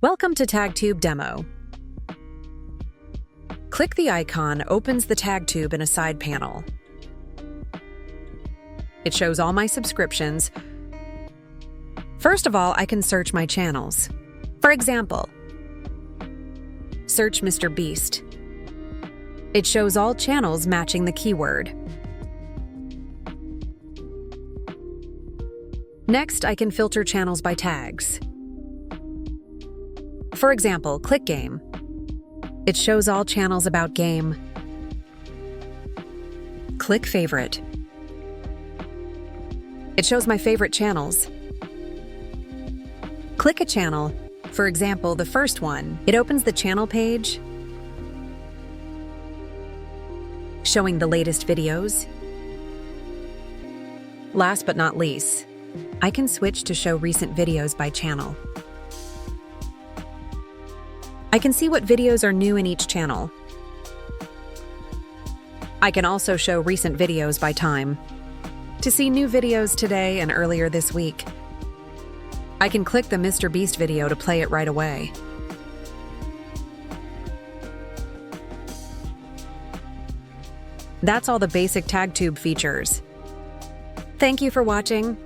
Welcome to TagTube Demo. Click the icon opens the TagTube in a side panel. It shows all my subscriptions. First of all, I can search my channels. For example, search Mr. Beast. It shows all channels matching the keyword. Next, I can filter channels by tags. For example, click Game. It shows all channels about game. Click Favorite. It shows my favorite channels. Click a channel. For example, the first one. It opens the channel page, showing the latest videos. Last but not least, I can switch to show recent videos by channel. I can see what videos are new in each channel. I can also show recent videos by time. To see new videos today and earlier this week, I can click the Mr. Beast video to play it right away. That's all the basic TagTube features. Thank you for watching.